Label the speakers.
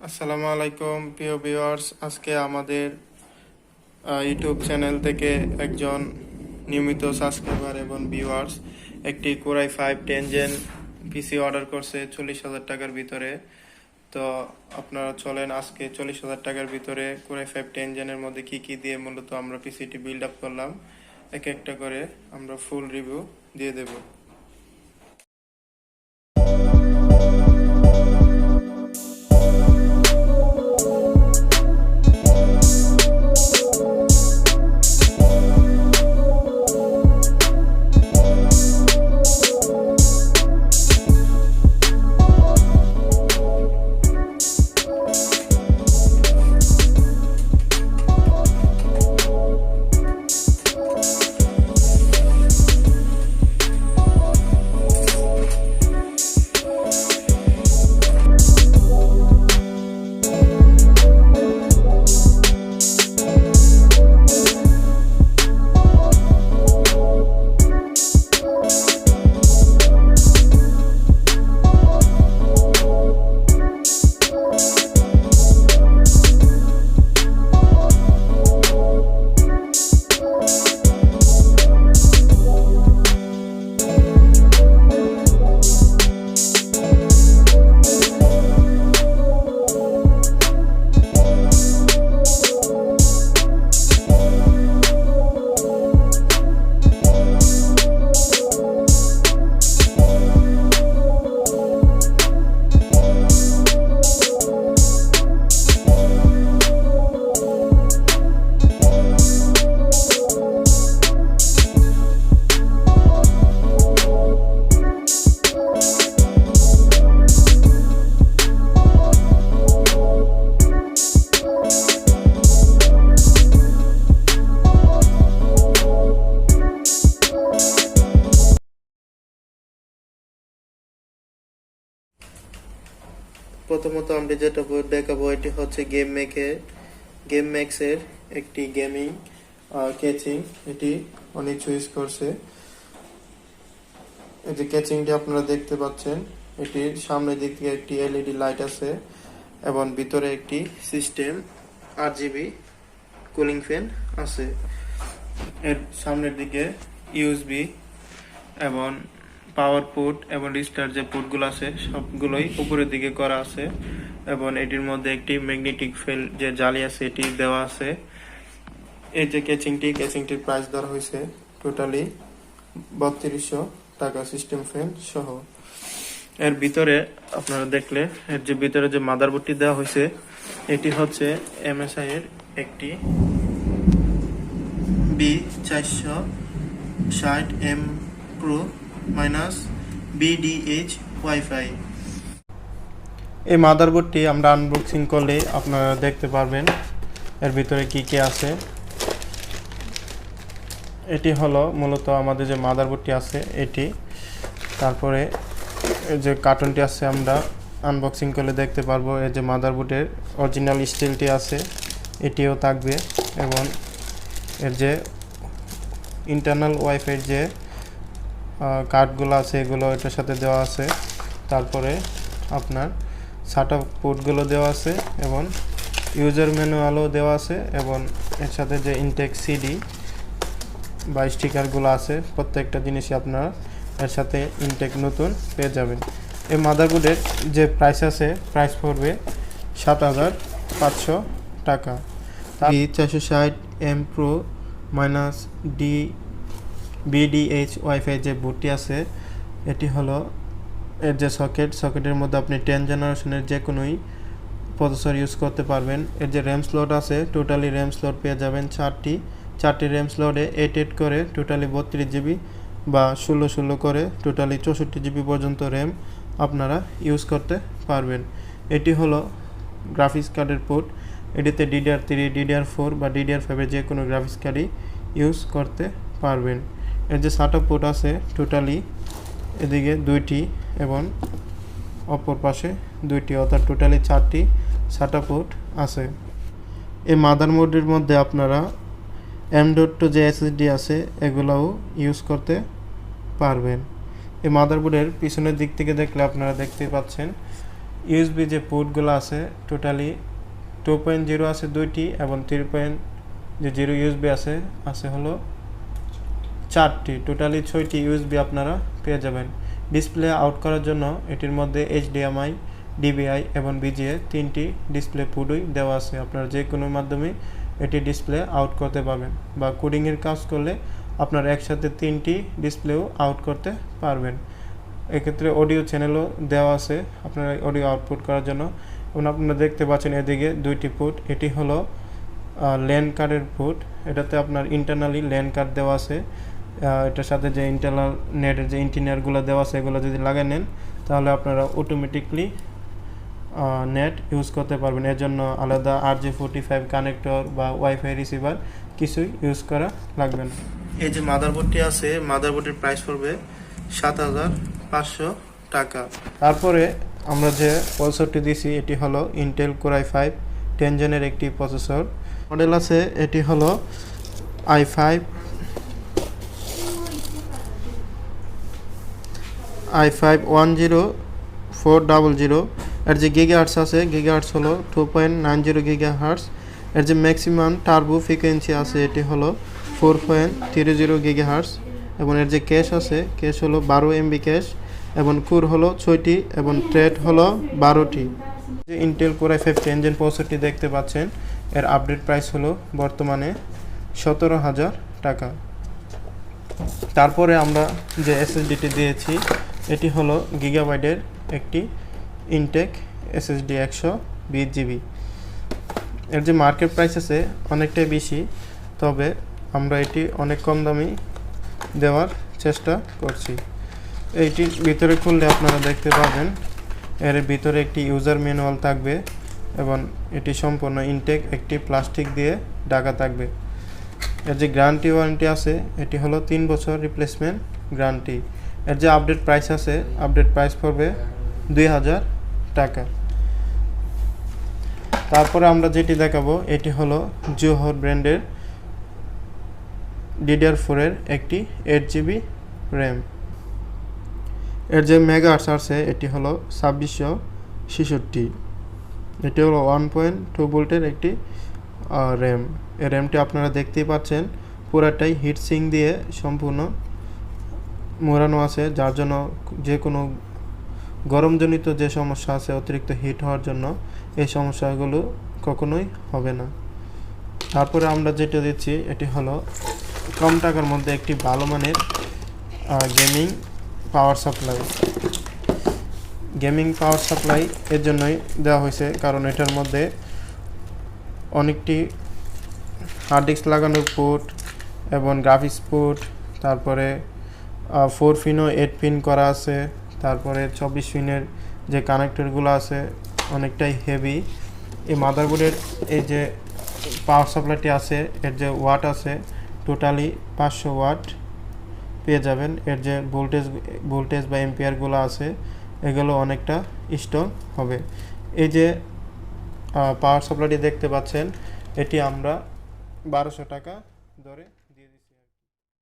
Speaker 1: আসসালামু আলাইকুম প্রিয় ভিউয়ার্স। আজকে আমাদের ইউটিউব চ্যানেল থেকে একজন নিয়মিত সাবস্ক্রাইবার এবং ভিউয়ার্স একটি কোরাই 5 10 জেন পিসি অর্ডার করছে 40,000 টাকার ভিতরে। তো আপনারা চলেন আজকে 40,000 টাকার ভিতরে কোরাই 5 10 জেনের মধ্যে কি কি দিয়ে মূলত আমরা পিসিটি বিল্ড আপ করলাম, এক একটা করে আমরা ফুল রিভিউ দিয়ে দেবো। প্রথমত আমরা যেটা দেখাবো এটি হচ্ছে গেম ম্যাক্সের একটি গেমিং ক্যাচিং। এটি অনেক চুজ করছে। এই যে ক্যাচিংটি আপনারা দেখতে পাচ্ছেন, এটির সামনের দিক থেকে একটি এলইডি লাইট আছে এবং ভিতরে একটি সিস্টেম RGB কুলিং ফ্যান আছে। এর সামনের দিকে ইউএসবি এবং পাওয়ার পোর্ট এবং রিস্টার যে পোর্টগুলো আছে সবগুলোই উপরের দিকে করা আছে এবং এটির মধ্যে একটি ম্যাগনেটিক ফিল্ড যে জালি আছে এটি দেওয়া আছে। এই যে ক্যাচিংটির প্রাইস ধরা হয়েছে টোটালি 3200 টাকা সিস্টেম ফ্যান সহ। এর ভিতরে আপনারা দেখলে এর যে ভিতরে যে মাদারবোর্ডটি দেওয়া হয়েছে এটি হচ্ছে MSI এর একটি B460M Pro BDH ওয়াইফাই। এই মাদারবোর্ডটি আমরা আনবক্সিং করলে আপনারা দেখতে পারবেন এর ভিতরে কি কি আছে। এটি হলো মূলত আমাদের যে মাদারবোর্ডটি আছে এটি। তারপরে এই যে কার্টুনটি আছে আমরা আনবক্সিং করলে দেখতে পারবো। এই যে মাদারবোর্ডের অরিজিনাল স্টিলটি আছে এটিও থাকবে এবং এর যে ইন্টারনাল ওয়াইফাই যে কার্ডগুলো আছে এগুলো এটার সাথে দেওয়া আছে। তারপরে আপনার সাটা পোর্টগুলো দেওয়া আছে এবং ইউজার ম্যানুয়ালও দেওয়া আছে এবং এর সাথে যে ইনটেক সিডি বা স্টিকারগুলো আছে প্রত্যেকটা জিনিসই আপনারা এর সাথে ইনটেক নতুন পেয়ে যাবেন। এই মাদারবোর্ডের যে প্রাইস আছে প্রাইস পড়বে 7500 টাকা। B460M Pro BDH ওয়াইফাই যে বোর্ডটি আছে এটি হলো এর যে সকেটের মধ্যে আপনি 10 জেনারেশনের যে কোনোই প্রসেসর ইউজ করতে পারবেন। এর যে র্যাম স্লট আছে টোটালি র্যাম স্লট পেয়ে যাবেন চারটি র্যাম স্লটে 8 করে টোটালি 32 জিবি বা 16 করে টোটালি 64 জিবি পর্যন্ত র্যাম আপনারা ইউজ করতে পারবেন। এটি হলো গ্রাফিক্স কার্ডের পোর্ট। এটিতে DDR3 DDR4 বা DDR5 যে কোনো গ্রাফিক্স কার্ডই ইউজ করতে পারবেন। এর যে সাটা পোর্ট আছে টোটালি এদিকে 2টি এবং অপর পাশে 2টি, অর্থাৎ টোটালি 4টি সাটা পোর্ট আছে। এই মাদারবোর্ডের মধ্যে আপনারা M.2 যে SSD আছে এগুলাও ইউজ করতে পারবেন। এই মাদারবোর্ডের পিছনের দিক থেকে দেখলে আপনারা দেখতে পাচ্ছেন ইউএসবি যে পোর্টগুলো আছে টোটালি 2.0 আছে 2টি এবং 3.0 ইউএসবি আছে হলো 4টি, টোটালি 6টি ইউএসবি আপনারা পেয়ে যাবেন। ডিসপ্লে আউট করার জন্য এটির মধ্যে HDMI, DVI এবং VGA 3টি ডিসপ্লে পোর্টই দেওয়া আছে। আপনারা যে কোনো মাধ্যমে এটি ডিসপ্লে আউট করতে পারবেন, বা কোডিংয়ের কাজ করলে আপনারা একসাথে 3টি ডিসপ্লেও আউট করতে পারবেন। এক্ষেত্রে অডিও চ্যানেলও দেওয়া আছে আপনারা অডিও আউটপুট করার জন্য। এবং আপনারা দেখতে পাচ্ছেন এদিকে 2টি পোর্ট, এটি হলো ল্যান কার্ডের পোর্ট। এটাতে আপনার ইন্টারনালি ল্যান কার্ড দেওয়া আছে। এটার সাথে যে ইন্টারনাল নেটের যে ইন্টিনিয়ারগুলো দেওয়া আছে এগুলো যদি লাগিয়ে নেন তাহলে আপনারা অটোমেটিকলি নেট ইউজ করতে পারবেন। এর জন্য আলাদা RJ45 কানেক্টর বা ওয়াইফাই রিসিভার কিছুই ইউজ করা লাগবে না। এই যে মাদারবোর্ডটি আছে, মাদারবোর্ডের প্রাইস পড়বে 7,500 টাকা। তারপরে আমরা যে প্রসেসরটি দিছি এটি হলো ইন্টেল Core i5 10 জেনের একটি প্রসেসর। মডেল আছে এটি হলো i5-10400। এর যে গিগাহার্টস আছে, গিগাহার্টস হলো 2.90 গিগাহার্টস। এর যে ম্যাক্সিমাম টার্বো ফ্রিকোয়েন্সি আছে এটি হলো 4.30 গিগাহার্টস। এবং এর যে ক্যাশ আছে, ক্যাশ হলো 12 MB ক্যাশ এবং কোর হলো 6টি এবং থ্রেড হলো 12টি। যে ইন্টেল Core i5 10 জেন প্রসেসরটি দেখতে পাচ্ছেন, এর আপডেট প্রাইস হলো বর্তমানে 17,000 টাকা। তারপরে আমরা যে SSDটি দিয়েছি এটি হলো গিগাবাইটের একটি ইনটেক SSD 120 GB। এর যে মার্কেট প্রাইস আছে অনেকটাই বেশি, তবে আমরা এটি অনেক কম দামে দেওয়ার চেষ্টা করছি। এইটির ভিতরে খুললে আপনারা দেখতে পাবেন এর ভিতরে একটি ইউজার ম্যানুয়াল থাকবে এবং এটি সম্পূর্ণ ইনটেক একটি প্লাস্টিক দিয়ে ঢাকা থাকবে। এর যে গ্যারান্টি ওয়ারেন্টি আছে এটি হলো 3 বছর রিপ্লেসমেন্ট গ্যারান্টি। এর যে আপডেট প্রাইস আছে, আপডেট প্রাইস পড়বে 2,000 টাকা। তারপরে আমরা যেটি দেখাবো এটি হলো জোহর ব্র্যান্ডের DDR4 এর একটি 8 GB র্যাম। এর যে মেগাহার্টস আছে এটি হলো 2666। এটি হলো 1.2 ভোল্টের একটি র্যাম। এই র্যামটি আপনারা দেখতেই পাচ্ছেন পুরাটাই হিট সিঙ্ক দিয়ে সম্পূর্ণ মোড়ানো আছে, যার জন্য যে কোনো গরমজনিত যে সমস্যা আছে অতিরিক্ত হিট হওয়ার জন্য এই সমস্যাগুলো কখনোই হবে না। তারপরে আমরা যেটা দিচ্ছি এটি হলো কম টাকার মধ্যে একটি ভালো মানের gaming power supply. Gaming power supply এর জন্যই দেওয়া হয়েছে কারণ এটার মধ্যে অনেকটি হার্ড ডিস্ক লাগানোর পোর্ট এবং গ্রাফিক্স পোর্ট, তারপরে 4 পিন ও 8 পিন করা আছে, তারপরে 24 পিনের যে কানেক্টরগুলো আছে অনেকটাই হেভি। এই মাদারবোর্ডের এই যে পাওয়ার সাপ্লাইটি আছে এর যে ওয়াট আছে টোটালি 500 ওয়াট পেয়ে যাবেন। এর যে ভোল্টেজ বা এম্পিয়ারগুলো আছে এগুলো অনেকটা স্ট্রং হবে। এই যে পাওয়ার সাপ্লাইটি দেখতে পাচ্ছেন এটি আমরা 1200 টাকা ধরে